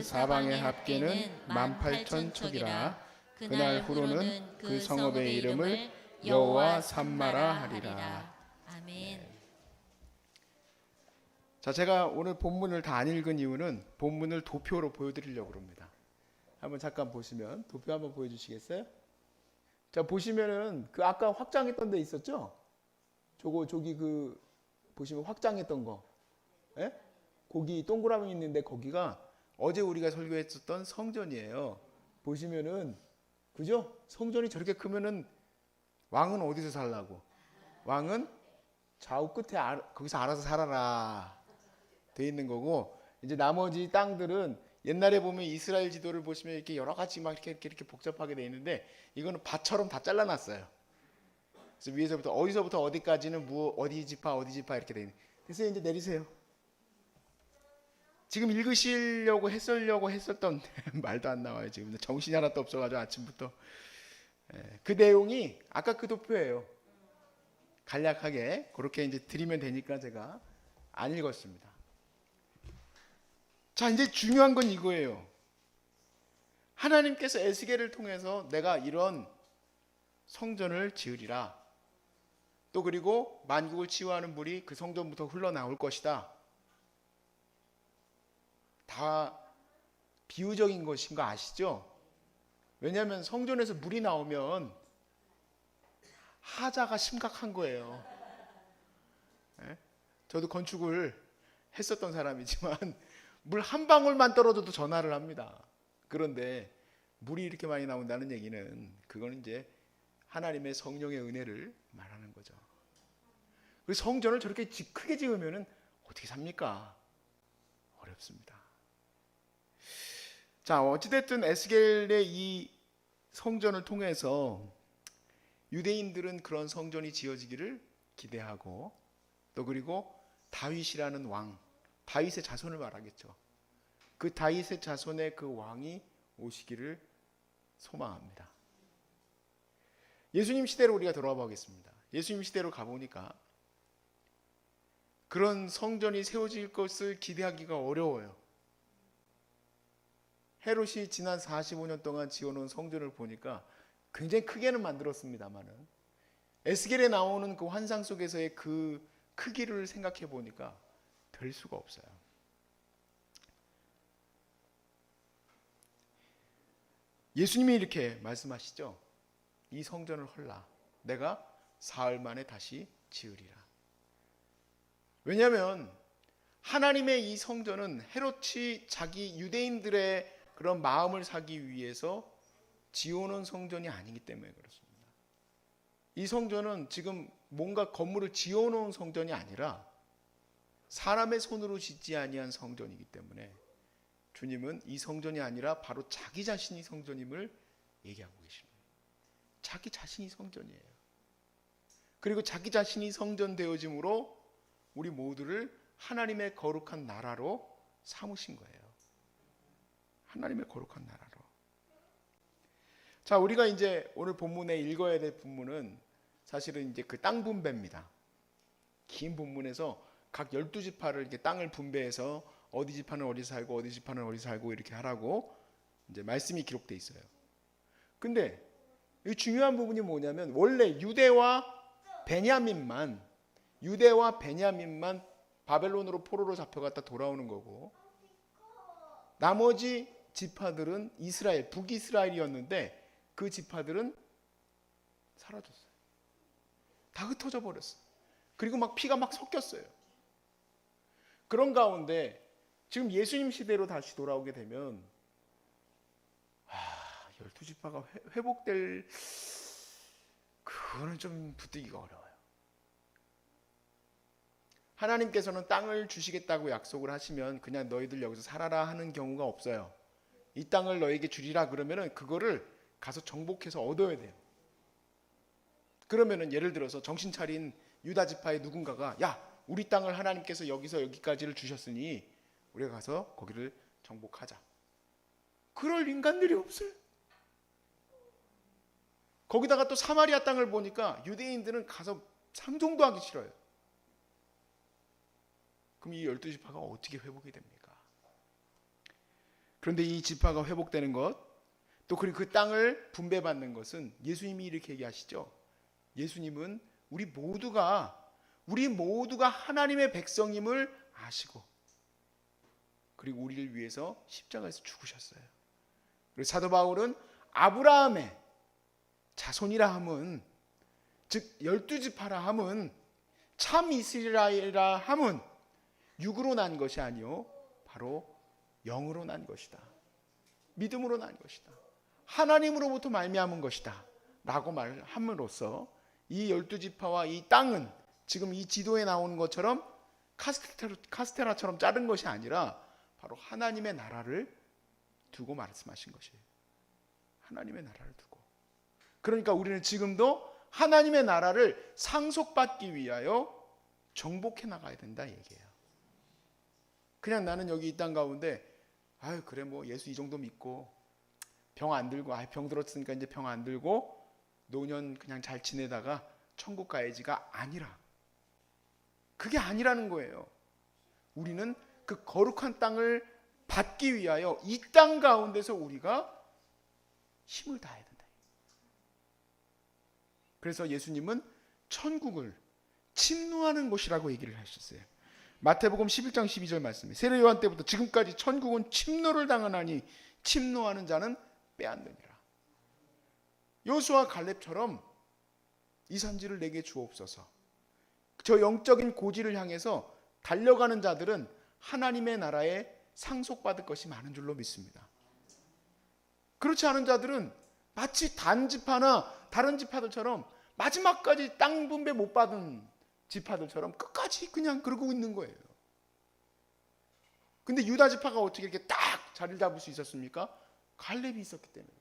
사방의 합계는 18,000척이라. 그날 후로는 그 성읍의 이름을 여호와 삼마라 하리라. 아멘. 자, 제가 오늘 본문을 다 안 읽은 이유는 본문을 도표로 보여드리려고 합니다. 한번 잠깐 보시면 도표 한번 보여주시겠어요? 자, 보시면은 그 아까 확장했던 데 있었죠? 저기 그 보시면 확장했던 거, 예? 거기 동그라미 있는데 거기가 어제 우리가 설교했었던 성전이에요. 보시면은 그죠? 성전이 저렇게 크면은 왕은 어디서 살라고? 왕은 좌우 끝에 거기서 알아서 살아라 돼 있는 거고, 이제 나머지 땅들은 옛날에 보면 이스라엘 지도를 보시면 이렇게 여러 가지 막 이렇게 복잡하게 돼 있는데 이거는 밭처럼 다 잘라놨어요. 그래서 위에서부터 어디서부터 어디까지는 어디 지파 이렇게 돼 있는. 그래서 이제 내리세요. 지금 읽으시려고 했었던 말도 안 나와요. 지금 정신이 하나도 없어가지고 아침부터. 그 내용이 아까 그 도표예요. 간략하게 그렇게 이제 드리면 되니까 제가 안 읽었습니다. 자, 이제 중요한 건 이거예요. 하나님께서 에스겔을 통해서 내가 이런 성전을 지으리라. 또 그리고 만국을 치유하는 물이 그 성전부터 흘러나올 것이다. 다 비유적인 것인 거 아시죠? 왜냐하면 성전에서 물이 나오면 하자가 심각한 거예요. 저도 건축을 했었던 사람이지만 물 한 방울만 떨어져도 전화를 합니다. 그런데 물이 이렇게 많이 나온다는 얘기는 그거는 이제 하나님의 성령의 은혜를 말하는 거죠. 그 성전을 저렇게 크게 지으면 어떻게 삽니까? 어렵습니다. 자, 어찌됐든 에스겔의 이 성전을 통해서 유대인들은 그런 성전이 지어지기를 기대하고, 또 그리고 다윗이라는 왕, 다윗의 자손을 말하겠죠. 그 다윗의 자손의 그 왕이 오시기를 소망합니다. 예수님 시대로 우리가 돌아와 보겠습니다. 예수님 시대로 가보니까 그런 성전이 세워질 것을 기대하기가 어려워요. 헤롯이 지난 45년 동안 지어놓은 성전을 보니까 굉장히 크게는 만들었습니다만은 에스겔에 나오는 그 환상 속에서의 그 크기를 생각해 보니까 될 수가 없어요. 예수님이 이렇게 말씀하시죠. 이 성전을 헐라. 내가 사흘 만에 다시 지으리라. 왜냐하면 하나님의 이 성전은 헤롯이 자기 유대인들의 그런 마음을 사기 위해서 지어놓은 성전이 아니기 때문에 그렇습니다. 이 성전은 지금 뭔가 건물을 지어놓은 성전이 아니라 사람의 손으로 짓지 아니한 성전이기 때문에 주님은 이 성전이 아니라 바로 자기 자신이 성전임을 얘기하고 계십니다. 자기 자신이 성전이에요. 그리고 자기 자신이 성전 되어짐으로 우리 모두를 하나님의 거룩한 나라로 삼으신 거예요. 하나님의 거룩한 나라로. 자, 우리가 이제 오늘 본문에 읽어야 될 본문은 사실은 이제 그 땅 분배입니다. 긴 본문에서 각 12지파를 이렇게 땅을 분배해서 어디 지파는 어디 살고 어디 지파는 어디 살고 이렇게 하라고 이제 말씀이 기록되어 있어요. 근데 이 중요한 부분이 뭐냐면 원래 유대와 베냐민만 바벨론으로 포로로 잡혀갔다 돌아오는 거고, 나머지 지파들은 이스라엘, 북이스라엘이었는데 그 지파들은 사라졌어요. 다 흩어져 버렸어요. 그리고 막 피가 막 섞였어요. 그런 가운데 지금 예수님 시대로 다시 돌아오게 되면 12지파가 회복될, 그거는 좀 붙들기가 어려워요. 하나님께서는 땅을 주시겠다고 약속을 하시면 그냥 너희들 여기서 살아라 하는 경우가 없어요. 이 땅을 너에게 주리라 그러면은 그거를 가서 정복해서 얻어야 돼요. 그러면은 예를 들어서 정신 차린 유다 지파의 누군가가 야, 우리 땅을 하나님께서 여기서 여기까지를 주셨으니 우리가 가서 거기를 정복하자. 그럴 인간들이 없어요. 거기다가 또 사마리아 땅을 보니까 유대인들은 가서 상종도 하기 싫어요. 그럼 이 12지파가 어떻게 회복이 됩니까? 그런데 이 지파가 회복되는 것, 또 그리고 그 땅을 분배받는 것은 예수님이 이렇게 얘기하시죠. 예수님은 우리 모두가 하나님의 백성임을 아시고, 그리고 우리를 위해서 십자가에서 죽으셨어요. 그리고 사도 바울은 아브라함의 자손이라 함은, 즉 12지파라 함은, 참 이스라엘이라 함은 육으로 난 것이 아니요 바로 영으로 난 것이다. 믿음으로 난 것이다. 하나님으로부터 말미암은 것이다 라고 말함으로써 이 12지파와 이 땅은 지금 이 지도에 나오는 것처럼 카스테라처럼 자른 것이 아니라 바로 하나님의 나라를 두고 말씀하신 것이에요. 하나님의 나라를 두고. 그러니까 우리는 지금도 하나님의 나라를 상속받기 위하여 정복해 나가야 된다 얘기예요. 그냥 나는 여기 이 땅 가운데 아유 그래 뭐 예수 이 정도 믿고 병 안 들고 병 들었으니까 이제 병 안 들고 노년 그냥 잘 지내다가 천국 가야지가 아니라, 그게 아니라는 거예요. 우리는 그 거룩한 땅을 받기 위하여 이 땅 가운데서 우리가 힘을 다해야 된다. 그래서 예수님은 천국을 침노하는 곳이라고 얘기를 하셨어요. 마태복음 11장 12절 말씀에 세례 요한 때부터 지금까지 천국은 침노를 당하나니 침노하는 자는 빼앗느니라. 여호수아 갈렙처럼 이 산지를 내게 주옵소서. 저 영적인 고지를 향해서 달려가는 자들은 하나님의 나라에 상속받을 것이 많은 줄로 믿습니다. 그렇지 않은 자들은 마치 단지파나 다른 지파들처럼 마지막까지 땅 분배 못 받은 지파들처럼 끝까지 그냥 그러고 있는 거예요. 근데 유다 지파가 어떻게 이렇게 딱 자리를 잡을 수 있었습니까? 갈렙이 있었기 때문에.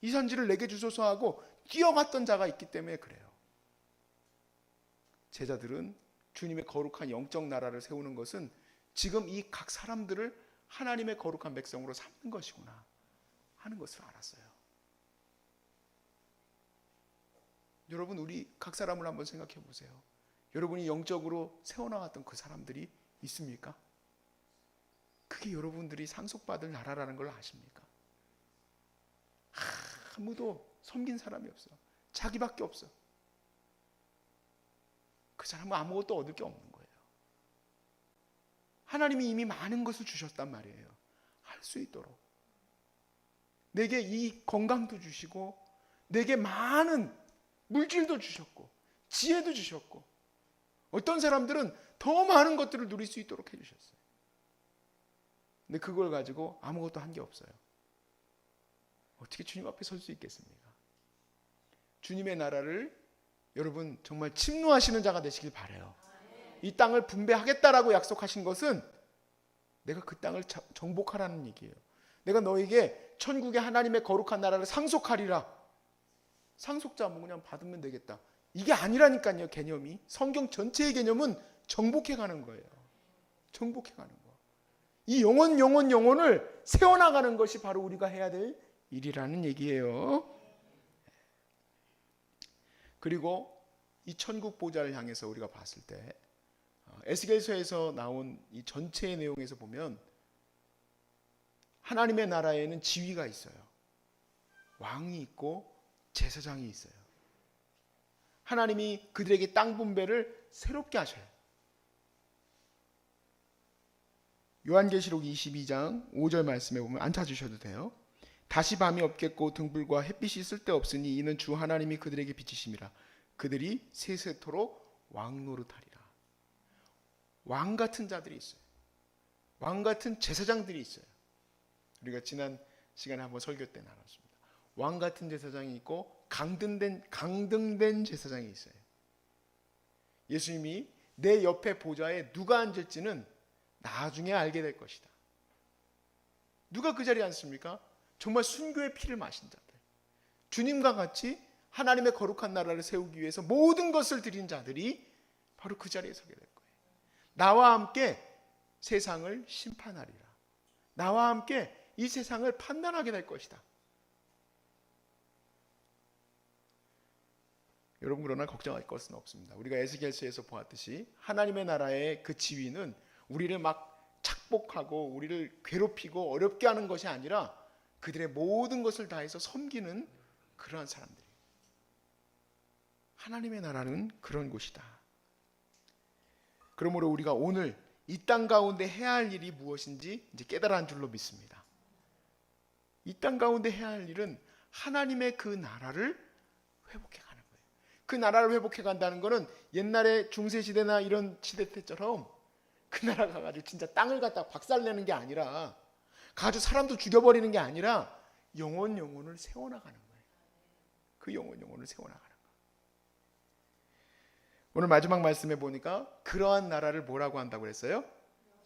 이 산지를 내게 주소서 하고 뛰어갔던 자가 있기 때문에 그래요. 제자들은 주님의 거룩한 영적 나라를 세우는 것은 지금 이 각 사람들을 하나님의 거룩한 백성으로 삼는 것이구나 하는 것을 알았어요. 여러분, 우리 각 사람을 한번 생각해 보세요. 여러분이 영적으로 세워나갔던 그 사람들이 있습니까? 그게 여러분들이 상속받을 나라라는 걸 아십니까? 아무도 섬긴 사람이 없어. 자기밖에 없어. 그 사람은 아무것도 얻을 게 없는 거예요. 하나님이 이미 많은 것을 주셨단 말이에요. 할 수 있도록. 내게 이 건강도 주시고, 내게 많은 물질도 주셨고, 지혜도 주셨고, 어떤 사람들은 더 많은 것들을 누릴 수 있도록 해주셨어요. 근데 그걸 가지고 아무것도 한 게 없어요. 어떻게 주님 앞에 설 수 있겠습니까? 주님의 나라를 여러분 정말 침노하시는 자가 되시길 바라요. 이 땅을 분배하겠다라고 약속하신 것은 내가 그 땅을 정복하라는 얘기예요. 내가 너에게 천국의 하나님의 거룩한 나라를 상속하리라. 상속자 뭐 그냥 받으면 되겠다. 이게 아니라니까요. 개념이. 성경 전체의 개념은 정복해가는 거예요. 정복해가는 거. 이 영혼을 세워나가는 것이 바로 우리가 해야 될 일이라는 얘기예요. 그리고 이 천국 보좌를 향해서 우리가 봤을 때 에스겔서에서 나온 이 전체의 내용에서 보면 하나님의 나라에는 지위가 있어요. 왕이 있고 제사장이 있어요. 하나님이 그들에게 땅 분배를 새롭게 하셔요. 요한계시록 22장 5절 말씀에 보면 안 찾으셔도 돼요. 다시 밤이 없겠고 등불과 햇빛이 쓸데없으니 이는 주 하나님이 그들에게 비치심이라. 그들이 세세토록 왕노릇하리라. 왕 같은 자들이 있어요. 왕 같은 제사장들이 있어요. 우리가 지난 시간에 한번 설교 때 나눴습니다. 왕 같은 제사장이 있고 강등된 제사장이 있어요. 예수님이 내 옆에 보좌에 누가 앉을지는 나중에 알게 될 것이다. 누가 그 자리에 앉습니까? 정말 순교의 피를 마신 자들. 주님과 같이 하나님의 거룩한 나라를 세우기 위해서 모든 것을 드린 자들이 바로 그 자리에 서게 될 거예요. 나와 함께 세상을 심판하리라. 나와 함께 이 세상을 판단하게 될 것이다. 여러분, 그러나 걱정할 것은 없습니다. 우리가 에스겔서에서 보았듯이 하나님의 나라의 그 지위는 우리를 막 착복하고 우리를 괴롭히고 어렵게 하는 것이 아니라 그들의 모든 것을 다해서 섬기는 그러한 사람들이. 하나님의 나라는 그런 곳이다. 그러므로 우리가 오늘 이 땅 가운데 해야 할 일이 무엇인지 이제 깨달은 줄로 믿습니다. 이 땅 가운데 해야 할 일은 하나님의 그 나라를 회복해 가는 거예요. 그 나라를 회복해 간다는 것은 옛날에 중세시대나 이런 시대 때처럼 그 나라 가가지고 진짜 땅을 갖다 박살내는 게 아니라, 가지고 사람도 죽여버리는 게 아니라 영혼을 세워나가는 거예요. 그 영혼을 세워나가는 거예요. 오늘 마지막 말씀에 보니까 그러한 나라를 뭐라고 한다고 그랬어요?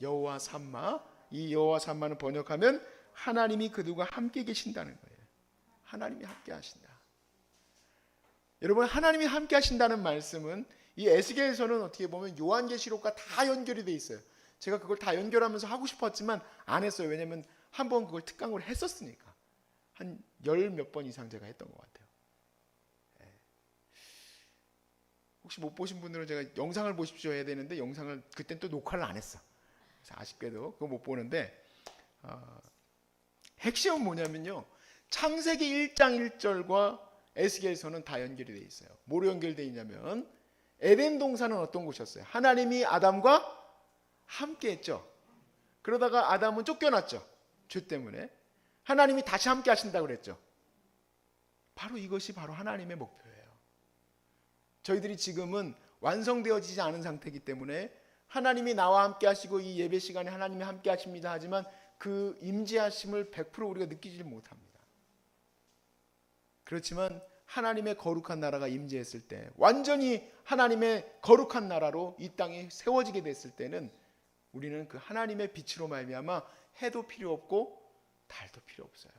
여호와 삼마. 이 여호와 삼마는 번역하면 하나님이 그들과 함께 계신다는 거예요. 하나님이 함께 하신다. 여러분, 하나님이 함께 하신다는 말씀은 이 에스겔에서는 어떻게 보면 요한계시록과 다 연결이 돼 있어요. 제가 그걸 다 연결하면서 하고 싶었지만 안 했어요. 왜냐하면 한번 그걸 특강으로 했었으니까. 한 10몇 번 이상 제가 했던 것 같아요. 혹시 못 보신 분들은 제가 영상을 보십시오 해야 되는데 영상을 그땐 또 녹화를 안 했어. 그래서 아쉽게도 그거 못 보는데, 핵심은 뭐냐면요, 창세기 1장 1절과 에스겔에서는 다 연결이 돼 있어요. 뭐로 연결되어 있냐면 에덴 동산은 어떤 곳이었어요? 하나님이 아담과 함께 했죠. 그러다가 아담은 쫓겨났죠. 죄 때문에. 하나님이 다시 함께 하신다고 그랬죠. 바로 이것이 바로 하나님의 목표예요. 저희들이 지금은 완성되어지지 않은 상태이기 때문에 하나님이 나와 함께 하시고 이 예배 시간에 하나님이 함께 하십니다 하지만 그 임재하심을 100% 우리가 느끼지 못합니다. 그렇지만 하나님의 거룩한 나라가 임재했을 때, 완전히 하나님의 거룩한 나라로 이 땅이 세워지게 됐을 때는 우리는 그 하나님의 빛으로 말미암아 해도 필요 없고 달도 필요 없어요.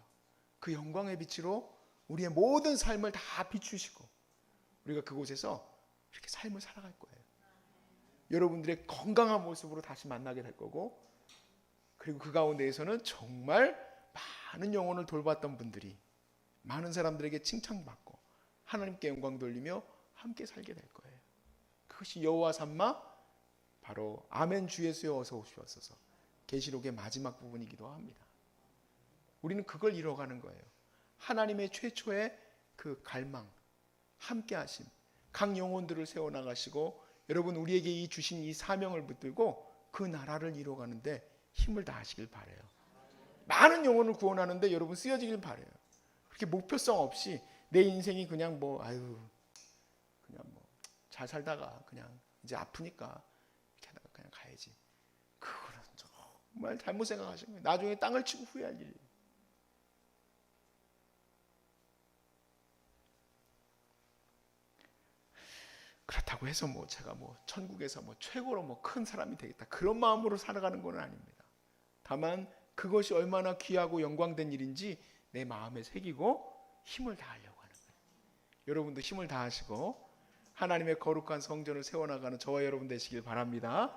그 영광의 빛으로 우리의 모든 삶을 다 비추시고 우리가 그곳에서 이렇게 삶을 살아갈 거예요. 여러분들의 건강한 모습으로 다시 만나게 될 거고, 그리고 그 가운데에서는 정말 많은 영혼을 돌봤던 분들이 많은 사람들에게 칭찬받고 하나님께 영광 돌리며 함께 살게 될 거예요. 그것이 여호와 삼마, 바로 아멘 주 예수여 어서 오시옵소서 계시록의 마지막 부분이기도 합니다. 우리는 그걸 이뤄가는 거예요. 하나님의 최초의 그 갈망, 함께 하심, 각 영혼들을 세워나가시고 여러분 우리에게 이 주신 이 사명을 붙들고 그 나라를 이뤄가는데 힘을 다하시길 바라요. 많은 영혼을 구원하는데 여러분 쓰여지길 바라요. 그렇게 목표성 없이 내 인생이 그냥 그냥 잘 살다가 그냥 이제 아프니까 이렇게 하다가 그냥 가야지. 그거는 정말 잘못 생각하신 거예요. 나중에 땅을 치고 후회할 일이에요. 그렇다고 해서 제가 천국에서 최고로 큰 사람이 되겠다, 그런 마음으로 살아가는 건 아닙니다. 다만 그것이 얼마나 귀하고 영광된 일인지 내 마음에 새기고 힘을 다하려고 하는 거예요. 여러분도 힘을 다하시고 하나님의 거룩한 성전을 세워나가는 저와 여러분 되시길 바랍니다.